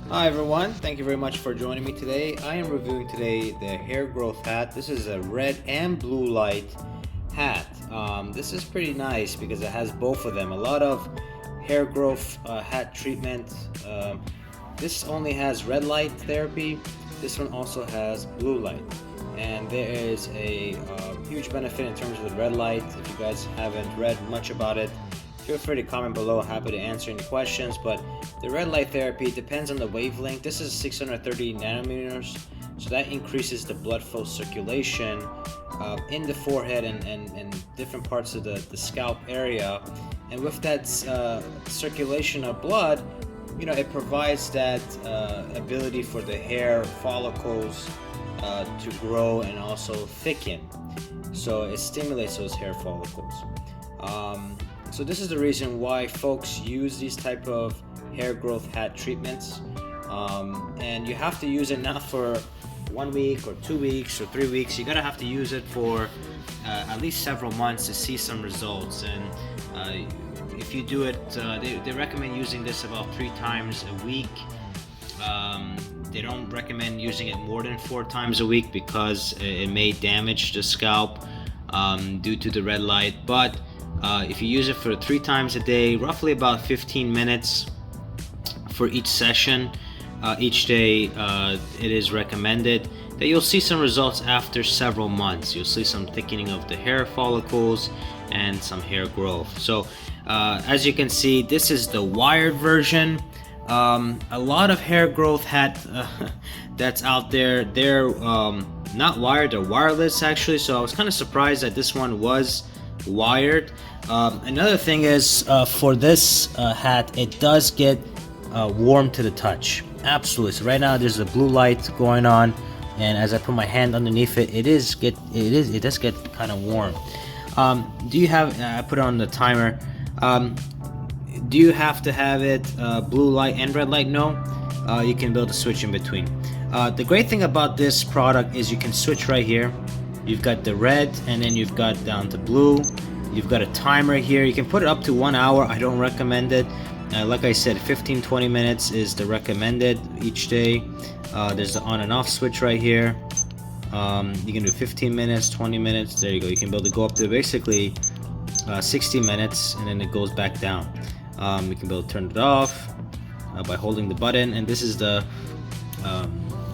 Hi everyone, thank you very much for joining me today. I am reviewing today the hair growth hat. This is a red and blue light hat. This is pretty nice because it has both of them. A lot of hair growth hat treatment. This only has red light therapy. This one also has blue light. And there is a huge benefit in terms of the red light. If you guys haven't read much about it, feel free to comment below. Happy to answer any questions. But the red light therapy depends on the wavelength. This is 630 nanometers, so that increases the blood flow circulation in the forehead and different parts of the scalp area. And with that circulation of blood, it provides that ability for the hair follicles to grow and also thicken. So it stimulates those hair follicles. So this is the reason why folks use these type of hair growth hat treatments. And you have to use it not for 1 week or 2 weeks or 3 weeks. You're gonna have to use it for at least several months to see some results. And if you do it, they recommend using this about 3 times a week. They don't recommend using it more than 4 times a week because it may damage the scalp due to the red light. But if you use it for 3 times a day, roughly about 15 minutes for each session, each day, it is recommended that you'll see some results after several months. You'll see some thickening of the hair follicles and some hair growth. So as you can see, this is the wired version. A lot of hair growth hat that's out there, they're not wired, they're wireless actually. So I was kind of surprised that this one was wired. Another thing is for this hat, it does get warm to the touch. Absolutely. So right now there's a blue light going on, and as I put my hand underneath it, it does get kind of warm. Do you have? I put it on the timer. Do you have to have it blue light and red light? No. You can build a switch in between. The great thing about this product is you can switch right here. You've got the red, and then you've got down to blue. You've got a timer here. You can put it up to 1 hour. I don't recommend it. Like I said, 15-20 minutes is the recommended each day. There's the on and off switch right here. You can do 15 minutes, 20 minutes. There you go. You can be able to go up to basically 60 minutes, and then it goes back down. You can be able to turn it off by holding the button, and this is the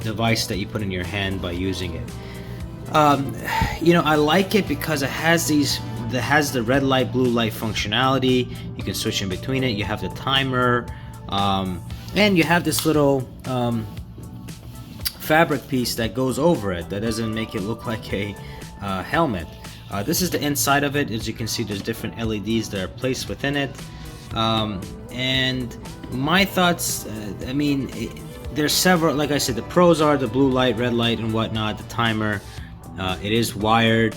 device that you put in your hand by using it. I like it because it has the red light, blue light functionality. You can switch in between it. You have the timer, and you have this little fabric piece that goes over it that doesn't make it look like a helmet. This is the inside of it. As you can see, there's different LEDs that are placed within it. And my thoughts, there's several. Like I said, the pros are the blue light, red light, and whatnot. The timer. It is wired,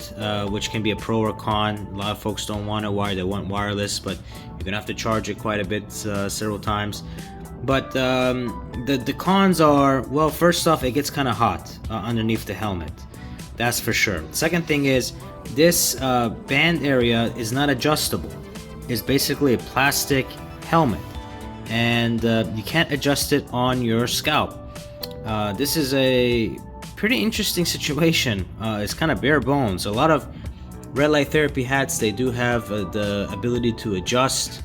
which can be a pro or con. A lot of folks don't want it wired, they want wireless, but you're gonna have to charge it quite a bit, several times. But the cons are, well, first off, it gets kind of hot underneath the helmet. That's for sure. Second thing is, this band area is not adjustable. It's basically a plastic helmet, and you can't adjust it on your scalp. This is a pretty interesting situation. It's kind of bare bones. A lot of red light therapy hats, they do have the ability to adjust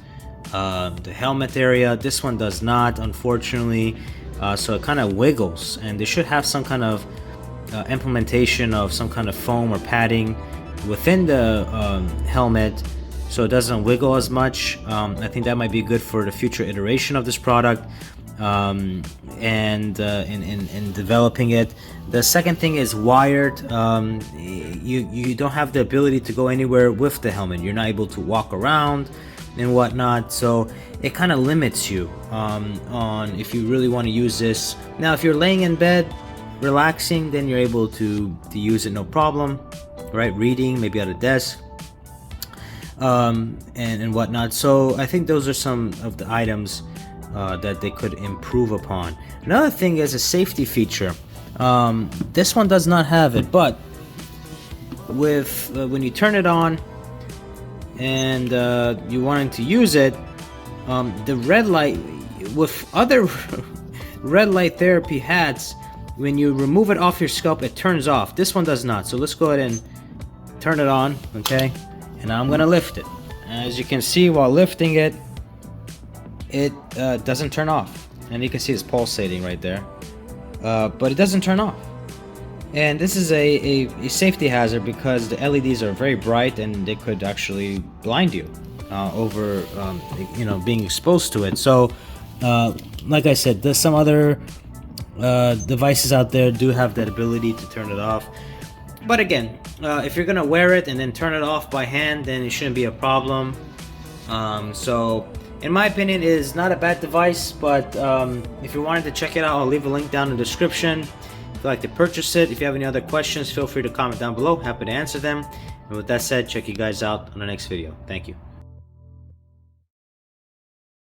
the helmet area. This one does not, unfortunately. So it kind of wiggles, and they should have some kind of implementation of some kind of foam or padding within the helmet so it doesn't wiggle as much. I think that might be good for the future iteration of this product. And in developing it. The second thing is wired. You don't have the ability to go anywhere with the helmet. You're not able to walk around and whatnot, so it kind of limits you on if you really want to use this. Now if you're laying in bed relaxing, then you're able to use it no problem, right? Reading, maybe at a desk, and whatnot. So I think those are some of the items that they could improve upon. Another thing is a safety feature. This one does not have it, but with when you turn it on and you wanting to use it, the red light, with other red light therapy hats, when you remove it off your scalp, it turns off. This one does not. So let's go ahead and turn it on, okay? And I'm gonna lift it. As you can see, while lifting it, it doesn't turn off. And you can see it's pulsating right there. But it doesn't turn off. And this is a safety hazard because the LEDs are very bright and they could actually blind you over being exposed to it. So like I said, there's some other devices out there do have that ability to turn it off. But again, if you're gonna wear it and then turn it off by hand, then it shouldn't be a problem. So in my opinion, it is not a bad device, but if you wanted to check it out, I'll leave a link down in the description if you'd like to purchase it. If you have any other questions, feel free to comment down below. Happy to answer them. And with that said, check you guys out on the next video. Thank you.